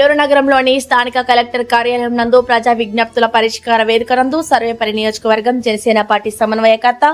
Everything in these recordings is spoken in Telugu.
ఏలూరు నగరంలోని స్థానిక కలెక్టర్ కార్యాలయం నందు ప్రజా విజ్ఞప్తుల పరిష్కార వేదిక నందు సర్వేపల్లి నియోజకవర్గం జనసేన పార్టీ సమన్వయకర్త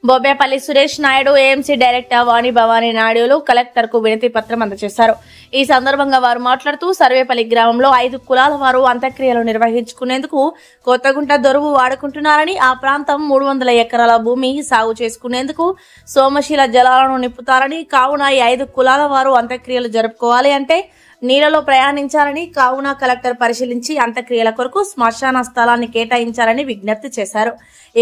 బొబ్బేపల్లి సురేష్ నాయుడు, ఏఎంసీ డైరెక్టర్ వాణి భవానీ నాయుడులు కలెక్టర్ కు వినతి పత్రం అందజేశారు. ఈ సందర్భంగా వారు మాట్లాడుతూ సర్వేపల్లి గ్రామంలో 5 కులాల వారు అంత్యక్రియలు నిర్వహించుకునేందుకు కొత్తగుంట దొరువు వాడుకుంటున్నారని, ఆ ప్రాంతం 300 ఎకరాల భూమి సాగు చేసుకునేందుకు సోమశీల జలాలను నింపుతారని, కావున ఈ 5 కులాల వారు అంత్యక్రియలు జరుపుకోవాలి అంటే నీళ్లలో ప్రయాణించాలని, కావున కలెక్టర్ పరిశీలించి అంత్యక్రియల కొరకు శ్మశాన స్థలాన్ని కేటాయించాలని విజ్ఞప్తి చేశారు.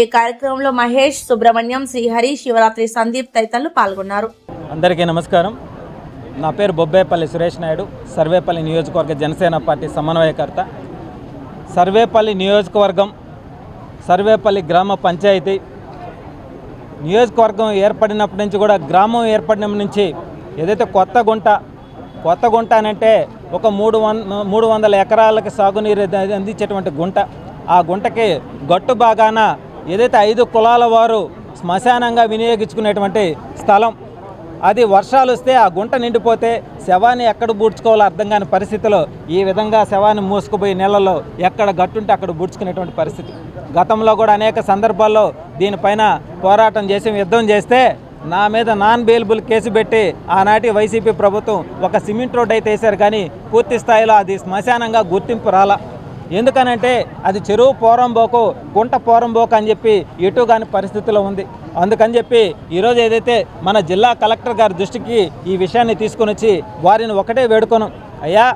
ఈ కార్యక్రమంలో మహేష్, సుబ్రహ్మణ్యం, శ్రీహరి, శివరాత్రి సందీప్ తదితరులు పాల్గొన్నారు. అందరికీ నమస్కారం. నా పేరు బొబ్బేపల్లి సురేష్ నాయుడు, సర్వేపల్లి నియోజకవర్గ జనసేన పార్టీ సమన్వయకర్త. సర్వేపల్లి నియోజకవర్గం, సర్వేపల్లి గ్రామ పంచాయతీ నియోజకవర్గం ఏర్పడినప్పటి నుంచి కూడా, గ్రామం ఏర్పడినప్పటి నుంచి ఏదైతే కొత్త గుంట అని అంటే ఒక 300 ఎకరాలకి సాగునీరు అందించేటువంటి గుంట. ఆ గుంటకి గట్టు భాగాన ఏదైతే 5 కులాల వారు శ్మశానంగా వినియోగించుకునేటువంటి స్థలం. అది వర్షాలు వస్తే ఆ గుంట నిండిపోతే శవాన్ని ఎక్కడ బూడ్చుకోవాలో అర్థం కాని పరిస్థితిలో ఈ విధంగా శవాన్ని మూసుకుపోయి నీళ్ళలో ఎక్కడ గట్టుంటే అక్కడ బూడ్చుకునేటువంటి పరిస్థితి. గతంలో కూడా అనేక సందర్భాల్లో దీనిపైన పోరాటం చేసి యుద్ధం చేస్తే నా మీద నాన్ బెయిలబుల్ కేసు పెట్టి ఆనాటి వైసీపీ ప్రభుత్వం ఒక సిమెంట్ రోడ్ అయితే వేశారు, కానీ పూర్తి స్థాయిలో అది శ్మశానంగా గుర్తింపు రాలా. ఎందుకనంటే అది చెరువు పోరంబోకు, గుంట పోరంబోకు అని చెప్పి ఎటు కాని పరిస్థితిలో ఉంది. అందుకని చెప్పి ఈరోజు ఏదైతే మన జిల్లా కలెక్టర్ గారి దృష్టికి ఈ విషయాన్ని తీసుకొని వచ్చి వారిని ఒకటే వేడుకోను, అయ్యా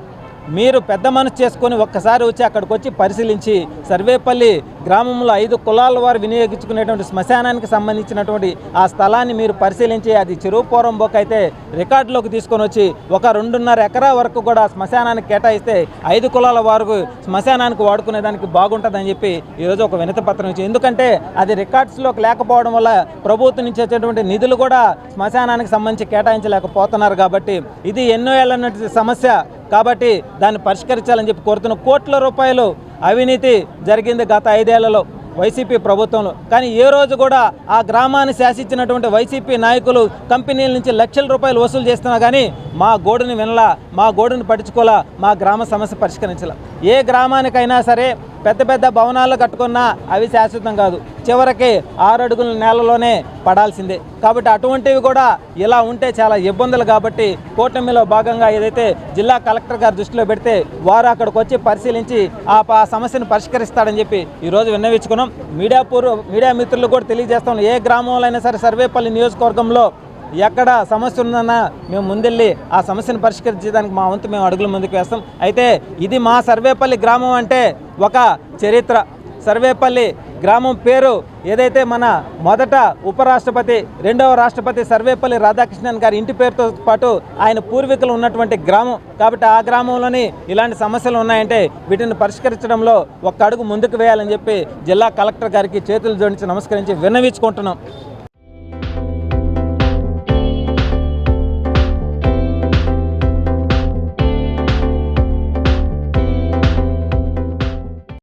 మీరు పెద్ద మనసు చేసుకొని ఒక్కసారి వచ్చి అక్కడికి వచ్చి పరిశీలించి సర్వేపల్లి గ్రామంలో 5 కులాల వారు వినియోగించుకునేటువంటి శ్మశానానికి సంబంధించినటువంటి ఆ స్థలాన్ని మీరు పరిశీలించి అది చెరువు పోరంబోకు అయితే రికార్డులోకి తీసుకొని వచ్చి ఒక 2.5 ఎకరా వరకు కూడా శ్మశానానికి కేటాయిస్తే 5 కులాల వారు శ్మశానానికి వాడుకునేదానికి బాగుంటుందని చెప్పి ఈరోజు ఒక వినతి పత్రం ఇచ్చి, ఎందుకంటే అది రికార్డ్స్లోకి లేకపోవడం వల్ల ప్రభుత్వం నుంచి వచ్చేటువంటి నిధులు కూడా శ్మశానానికి సంబంధించి కేటాయించలేకపోతున్నారు. కాబట్టి ఇది ఎన్నో ఏళ్ళ సమస్య. కాబట్టి దాన్ని పరిష్కరించాలని చెప్పి కోరుతున్న కోట్ల రూపాయలు అవినీతి జరిగింది గత 5 ఏళ్లలో వైసీపీ ప్రభుత్వంలో. కానీ ఏ రోజు కూడా ఆ గ్రామాన్ని శాసించినటువంటి వైసీపీ నాయకులు కంపెనీల నుంచి లక్షల రూపాయలు వసూలు చేస్తున్నా కానీ మా గోడుని వినలా, మా గోడుని పట్టించుకోలా, మా గ్రామ సమస్య పరిష్కరించాల. ఏ గ్రామానికైనా సరే పెద్ద భవనాలు కట్టుకున్నా అవి శాశ్వతం కాదు, చివరికి 6 అడుగుల నేలలోనే పడాల్సిందే. కాబట్టి అటువంటివి కూడా ఇలా ఉంటే చాలా ఇబ్బందులు. కాబట్టి కూటమిలో భాగంగా ఏదైతే జిల్లా కలెక్టర్ గారి దృష్టిలో పెడితే వారు అక్కడికి వచ్చి పరిశీలించి ఆ సమస్యను పరిష్కరిస్తాడని చెప్పి ఈరోజు విన్నవించుకున్నాం. మీడియా మిత్రులు కూడా తెలియజేస్తాం, ఏ గ్రామంలో అయినా సరే సర్వేపల్లి నియోజకవర్గంలో ఎక్కడ సమస్య ఉందన్నా మేము ముందెళ్ళి ఆ సమస్యను పరిష్కరించడానికి మా వంతు మేము అడుగులు ముందుకు వేస్తాం. అయితే ఇది మా సర్వేపల్లి గ్రామం అంటే ఒక చరిత్ర. సర్వేపల్లి గ్రామం పేరు ఏదైతే మన మొదట ఉపరాష్ట్రపతి, 2వ రాష్ట్రపతి సర్వేపల్లి రాధాకృష్ణన్ గారి ఇంటి పేరుతో పాటు ఆయన పూర్వీకులు ఉన్నటువంటి గ్రామం. కాబట్టి ఆ గ్రామంలోని ఇలాంటి సమస్యలు ఉన్నాయంటే వీటిని పరిష్కరించడంలో ఒక అడుగు ముందుకు వేయాలని చెప్పి జిల్లా కలెక్టర్ గారికి చేతులు జోడించి నమస్కరించి విన్నవించుకుంటున్నాం.